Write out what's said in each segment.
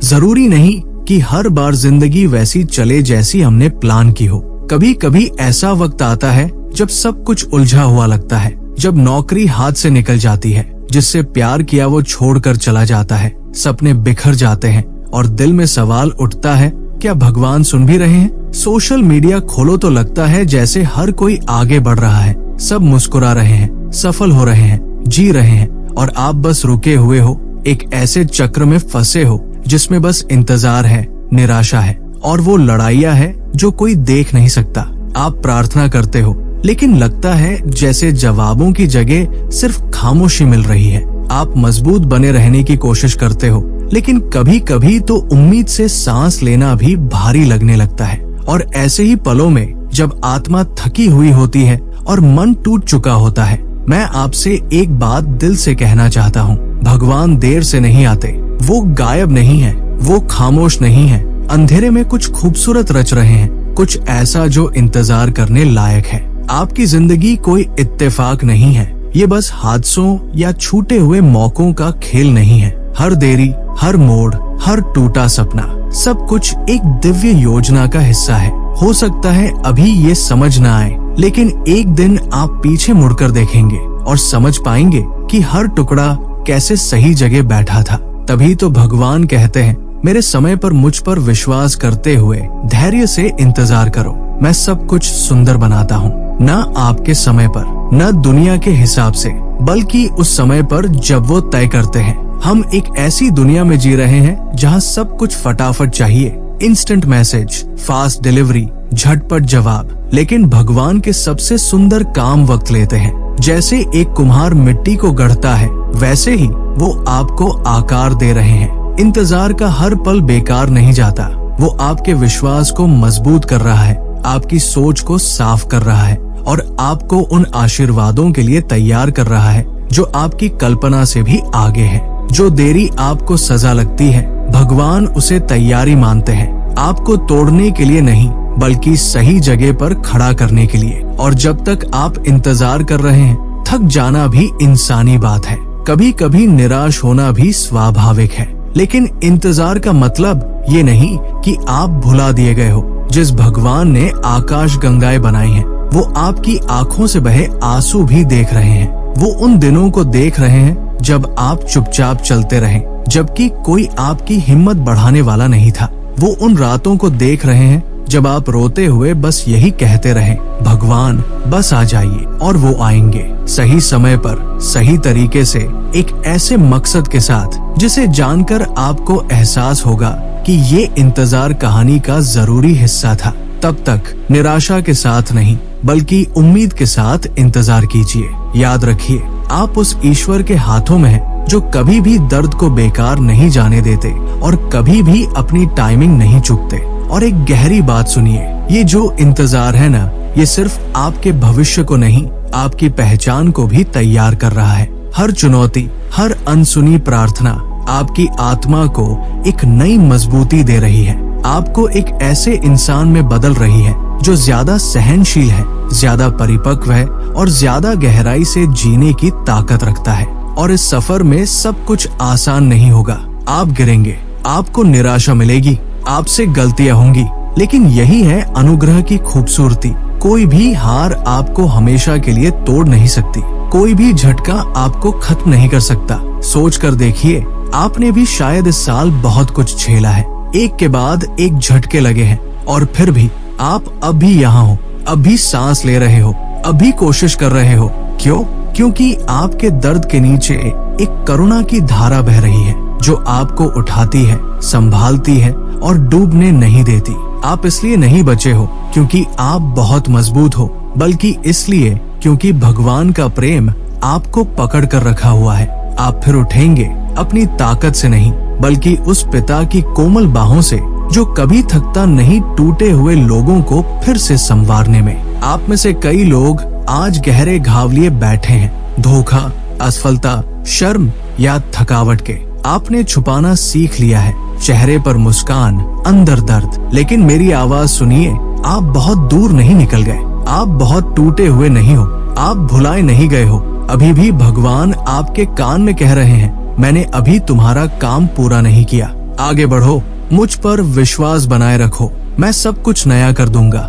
जरूरी नहीं कि हर बार जिंदगी वैसी चले जैसी हमने प्लान की हो। कभी कभी ऐसा वक्त आता है जब सब कुछ उलझा हुआ लगता है, जब नौकरी हाथ से निकल जाती है, जिससे प्यार किया वो छोड़कर चला जाता है, सपने बिखर जाते हैं और दिल में सवाल उठता है, क्या भगवान सुन भी रहे हैं? सोशल मीडिया खोलो तो लगता है जैसे हर कोई आगे बढ़ रहा है, सब मुस्कुरा रहे हैं, सफल हो रहे हैं, जी रहे हैं, और आप बस रुके हुए हो, एक ऐसे चक्र में फंसे हो जिसमें बस इंतजार है, निराशा है और वो लड़ाइयाँ है जो कोई देख नहीं सकता। आप प्रार्थना करते हो लेकिन लगता है जैसे जवाबों की जगह सिर्फ खामोशी मिल रही है। आप मजबूत बने रहने की कोशिश करते हो लेकिन कभी कभी तो उम्मीद से सांस लेना भी भारी लगने लगता है। और ऐसे ही पलों में जब आत्मा थकी हुई होती है और मन टूट चुका होता है, मैं आपसे एक बात दिल से कहना चाहता हूँ। भगवान देर से नहीं आते, वो गायब नहीं है, वो खामोश नहीं है। अंधेरे में कुछ खूबसूरत रच रहे हैं, कुछ ऐसा जो इंतजार करने लायक है। आपकी जिंदगी कोई इत्तेफाक नहीं है, ये बस हादसों या छूटे हुए मौकों का खेल नहीं है। हर देरी, हर मोड़, हर टूटा सपना, सब कुछ एक दिव्य योजना का हिस्सा है। हो सकता है अभी ये समझ ना आए, लेकिन एक दिन आप पीछे मुड़कर देखेंगे और समझ पाएंगे कि हर टुकड़ा कैसे सही जगह बैठा था। तभी तो भगवान कहते हैं, मेरे समय पर मुझ पर विश्वास करते हुए धैर्य से इंतजार करो, मैं सब कुछ सुंदर बनाता हूँ। न आपके समय पर, न दुनिया के हिसाब से, बल्कि उस समय पर जब वो तय करते हैं। हम एक ऐसी दुनिया में जी रहे हैं जहाँ सब कुछ फटाफट चाहिए, इंस्टेंट मैसेज, फास्ट डिलीवरी, झटपट जवाब। लेकिन भगवान के सबसे सुंदर काम वक्त लेते हैं। जैसे एक कुम्हार मिट्टी को गढ़ता है, वैसे ही वो आपको आकार दे रहे हैं। इंतजार का हर पल बेकार नहीं जाता, वो आपके विश्वास को मजबूत कर रहा है, आपकी सोच को साफ कर रहा है और आपको उन आशीर्वादों के लिए तैयार कर रहा है जो आपकी कल्पना से भी आगे है। जो देरी आपको सजा लगती है, भगवान उसे तैयारी मानते हैं, आपको तोड़ने के लिए नहीं बल्कि सही जगह पर खड़ा करने के लिए। और जब तक आप इंतजार कर रहे हैं, थक जाना भी इंसानी बात है, कभी कभी निराश होना भी स्वाभाविक है। लेकिन इंतजार का मतलब ये नहीं कि आप भुला दिए गए हो। जिस भगवान ने आकाश गंगाएं बनाई हैं, वो आपकी आंखों से बहे आंसू भी देख रहे हैं। वो उन दिनों को देख रहे हैं जब आप चुपचाप चलते रहे, जबकि कोई आपकी हिम्मत बढ़ाने वाला नहीं था। वो उन रातों को देख रहे हैं जब आप रोते हुए बस यही कहते रहे, भगवान बस आ जाइए, और वो आएंगे सही समय पर, सही तरीके से, एक ऐसे मकसद के साथ जिसे जानकर आपको एहसास होगा कि ये इंतजार कहानी का जरूरी हिस्सा था। तब तक निराशा के साथ नहीं बल्कि उम्मीद के साथ इंतजार कीजिए। याद रखिए, आप उस ईश्वर के हाथों में हैं जो कभी भी दर्द को बेकार नहीं जाने देते और कभी भी अपनी टाइमिंग नहीं चूकते। और एक गहरी बात सुनिए, ये जो इंतजार है ना, ये सिर्फ आपके भविष्य को नहीं, आपकी पहचान को भी तैयार कर रहा है। हर चुनौती, हर अनसुनी प्रार्थना आपकी आत्मा को एक नई मजबूती दे रही है, आपको एक ऐसे इंसान में बदल रही है जो ज्यादा सहनशील है, ज्यादा परिपक्व है और ज्यादा गहराई से जीने की ताकत रखता है। और इस सफर में सब कुछ आसान नहीं होगा, आप गिरेंगे, आपको निराशा मिलेगी, आपसे गलतियां होंगी, लेकिन यही है अनुग्रह की खूबसूरती। कोई भी हार आपको हमेशा के लिए तोड़ नहीं सकती, कोई भी झटका आपको खत्म नहीं कर सकता। सोच कर देखिए, आपने भी शायद इस साल बहुत कुछ झेला है, एक के बाद एक झटके लगे हैं, और फिर भी आप अभी यहाँ हो, अभी सांस ले रहे हो, अभी कोशिश कर रहे हो। क्यों? क्योंकि आपके दर्द के नीचे एक करुणा की धारा बह रही है जो आपको उठाती है, संभालती है और डूबने नहीं देती। आप इसलिए नहीं बचे हो क्योंकि आप बहुत मजबूत हो, बल्कि इसलिए क्योंकि भगवान का प्रेम आपको पकड़ कर रखा हुआ है। आप फिर उठेंगे, अपनी ताकत से नहीं बल्कि उस पिता की कोमल बाहों से जो कभी थकता नहीं, टूटे हुए लोगों को फिर से संवारने में। आप में से कई लोग आज गहरे घाव लिए बैठे हैं, धोखा, असफलता, शर्म या थकावट के। आपने छुपाना सीख लिया है, चेहरे पर मुस्कान, अंदर दर्द। लेकिन मेरी आवाज सुनिए, आप बहुत दूर नहीं निकल गए, आप बहुत टूटे हुए नहीं हो, आप भुलाए नहीं गए हो। अभी भी भगवान आपके कान में कह रहे हैं, मैंने अभी तुम्हारा काम पूरा नहीं किया, आगे बढ़ो, मुझ पर विश्वास बनाए रखो, मैं सब कुछ नया कर दूंगा।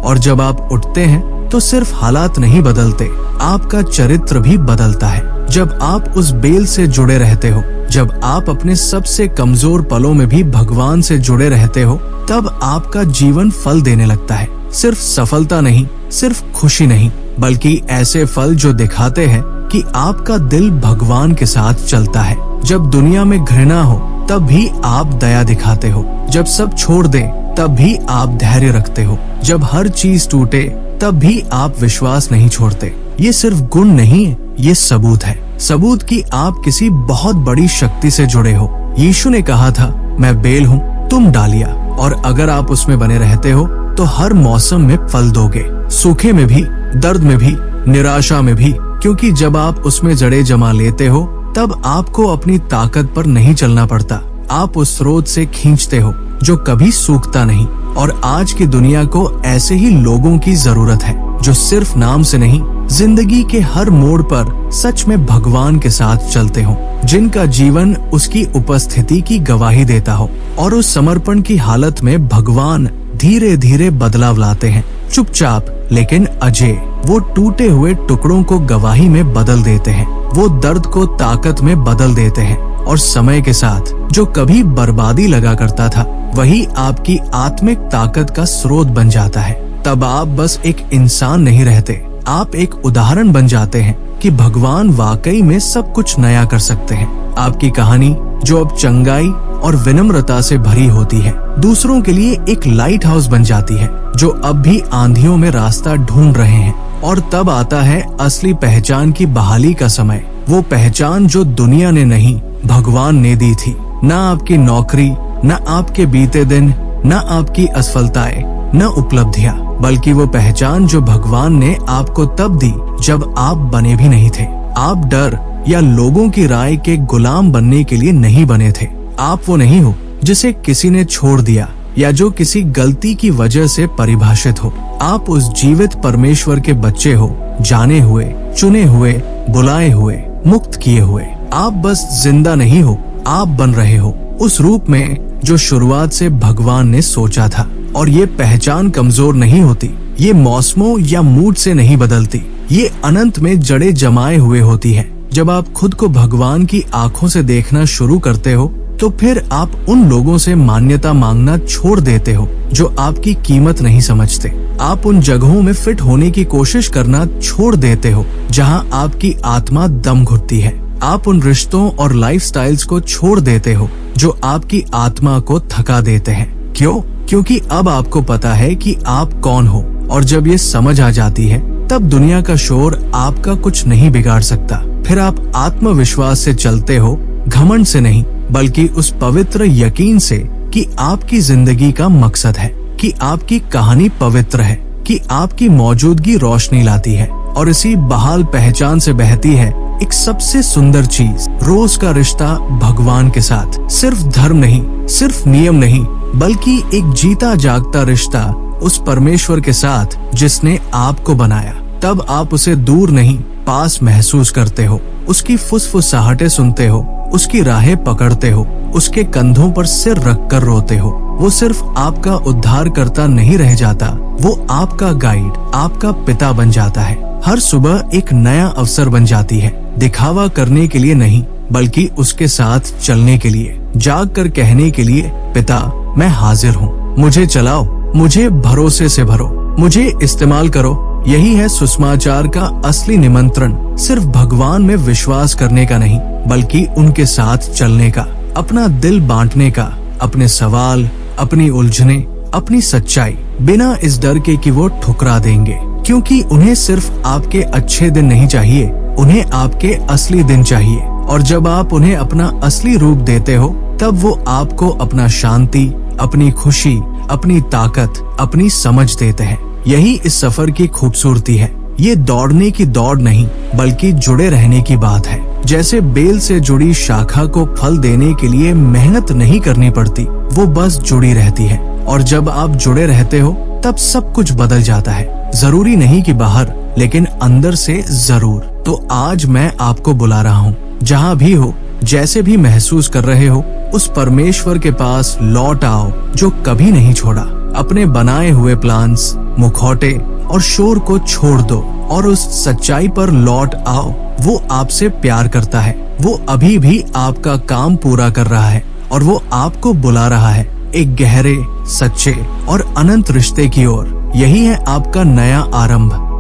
और जब आप उठते हैं तो सिर्फ हालात नहीं बदलते, आपका चरित्र भी बदलता है। जब आप उस बेल से जुड़े रहते हो, जब आप अपने सबसे कमजोर पलों में भी भगवान से जुड़े रहते हो, तब आपका जीवन फल देने लगता है। सिर्फ सफलता नहीं, सिर्फ खुशी नहीं, बल्कि ऐसे फल जो दिखाते हैं कि आपका दिल भगवान के साथ चलता है। जब दुनिया में घृणा हो तब भी आप दया दिखाते हो, जब सब छोड़ दे तब भी आप धैर्य रखते हो, जब हर चीज टूटे तब भी आप विश्वास नहीं छोड़ते। ये सिर्फ गुण नहीं है, ये सबूत है, सबूत कि आप किसी बहुत बड़ी शक्ति से जुड़े हो। यीशु ने कहा था, मैं बेल हूँ, तुम डालियां, और अगर आप उसमें बने रहते हो तो हर मौसम में फल दोगे, सूखे में भी, दर्द में भी, निराशा में भी, क्योंकि जब आप उसमें जड़ें जमा लेते हो तब आपको अपनी ताकत पर नहीं चलना पड़ता, आप उस स्रोत से खींचते हो जो कभी सूखता नहीं। और आज की दुनिया को ऐसे ही लोगों की जरूरत है, जो सिर्फ नाम से नहीं, जिंदगी के हर मोड़ पर सच में भगवान के साथ चलते हो, जिनका जीवन उसकी उपस्थिति की गवाही देता हो, और उस समर्पण की हालत में भगवान धीरे धीरे बदलाव लाते हैं। चुपचाप लेकिन अजय, वो टूटे हुए टुकड़ों को गवाही में बदल देते हैं, वो दर्द को ताकत में बदल देते हैं, और समय के साथ जो कभी बर्बादी लगा करता था, वही आपकी आत्मिक ताकत का स्रोत बन जाता है। तब आप बस एक इंसान नहीं रहते, आप एक उदाहरण बन जाते हैं कि भगवान वाकई में सब कुछ नया कर सकते हैं। आपकी कहानी जो अब चंगाई और विनम्रता से भरी होती है, दूसरों के लिए एक लाइट हाउस बन जाती है, जो अब भी आंधियों में रास्ता ढूंढ रहे हैं। और तब आता है असली पहचान की बहाली का समय, वो पहचान जो दुनिया ने नहीं, भगवान ने दी थी। न आपकी नौकरी, न आपके बीते दिन, न आपकी असफलताएं, न उपलब्धियां, बल्कि वो पहचान जो भगवान ने आपको तब दी जब आप बने भी नहीं थे। आप डर या लोगों की राय के गुलाम बनने के लिए नहीं बने थे। आप वो नहीं हो जिसे किसी ने छोड़ दिया या जो किसी गलती की वजह से परिभाषित हो। आप उस जीवित परमेश्वर के बच्चे हो, जाने हुए, चुने हुए, बुलाए हुए, मुक्त किए हुए। आप बस जिंदा नहीं हो, आप बन रहे हो उस रूप में जो शुरुआत से भगवान ने सोचा था। और ये पहचान कमजोर नहीं होती, ये मौसमों या मूड से नहीं बदलती, ये अनंत में जड़ें जमाए हुए होती है। जब आप खुद को भगवान की आंखों से देखना शुरू करते हो, तो फिर आप उन लोगों से मान्यता मांगना छोड़ देते हो जो आपकी कीमत नहीं समझते। आप उन जगहों में फिट होने की कोशिश करना छोड़ देते हो जहां आपकी आत्मा दम घुटती है। आप उन रिश्तों और लाइफस्टाइल्स को छोड़ देते हो जो आपकी आत्मा को थका देते हैं। क्यों? क्योंकि अब आपको पता है कि आप कौन हो, और जब ये समझ आ जाती है तब दुनिया का शोर आपका कुछ नहीं बिगाड़ सकता। फिर आप आत्मविश्वास से चलते हो, घमंड से नहीं, बल्कि उस पवित्र यकीन से कि आपकी जिंदगी का मकसद है, कि आपकी कहानी पवित्र है, कि आपकी मौजूदगी रोशनी लाती है। और इसी बहाल पहचान से बहती है एक सबसे सुंदर चीज, रोज का रिश्ता भगवान के साथ। सिर्फ धर्म नहीं, सिर्फ नियम नहीं, बल्कि एक जीता जागता रिश्ता उस परमेश्वर के साथ जिसने आपको बनाया। तब आप उसे दूर नहीं, पास महसूस करते हो, उसकी फुसफुसाहटें सुनते हो, उसकी राहें पकड़ते हो, उसके कंधों पर सिर रखकर रोते हो। वो सिर्फ आपका उद्धारकर्ता नहीं रह जाता, वो आपका गाइड, आपका पिता बन जाता है। हर सुबह एक नया अवसर बन जाती है, दिखावा करने के लिए नहीं, बल्कि उसके साथ चलने के लिए, जाग कर कहने के लिए, पिता मैं हाजिर हूँ, मुझे चलाओ, मुझे भरोसे से भरो, मुझे इस्तेमाल करो। यही है सुसमाचार का असली निमंत्रण, सिर्फ भगवान में विश्वास करने का नहीं, बल्कि उनके साथ चलने का, अपना दिल बांटने का, अपने सवाल, अपनी उलझने, अपनी सच्चाई, बिना इस डर के कि वो ठुकरा देंगे। क्योंकि उन्हें सिर्फ आपके अच्छे दिन नहीं चाहिए, उन्हें आपके असली दिन चाहिए। और जब आप उन्हें अपना असली रूप देते हो, तब वो आपको अपना शांति, अपनी खुशी, अपनी ताकत, अपनी समझ देते हैं। यही इस सफर की खूबसूरती है। ये दौड़ने की दौड़ नहीं, बल्कि जुड़े रहने की बात है। जैसे बेल से जुड़ी शाखा को फल देने के लिए मेहनत नहीं करनी पड़ती, वो बस जुड़ी रहती है। और जब आप जुड़े रहते हो, तब सब कुछ बदल जाता है। जरूरी नहीं कि बाहर, लेकिन अंदर से जरूर। तो आज मैं आपको बुला रहा हूँ, जहाँ भी हो, जैसे भी महसूस कर रहे हो, उस परमेश्वर के पास लौट आओ जो कभी नहीं छोड़ा। अपने बनाए हुए प्लान्स, मुखौटे और शोर को छोड़ दो और उस सच्चाई पर लौट आओ। वो आपसे प्यार करता है, वो अभी भी आपका काम पूरा कर रहा है और वो आपको बुला रहा है एक गहरे, सच्चे और अनंत रिश्ते की ओर। यही है आपका नया आरंभ।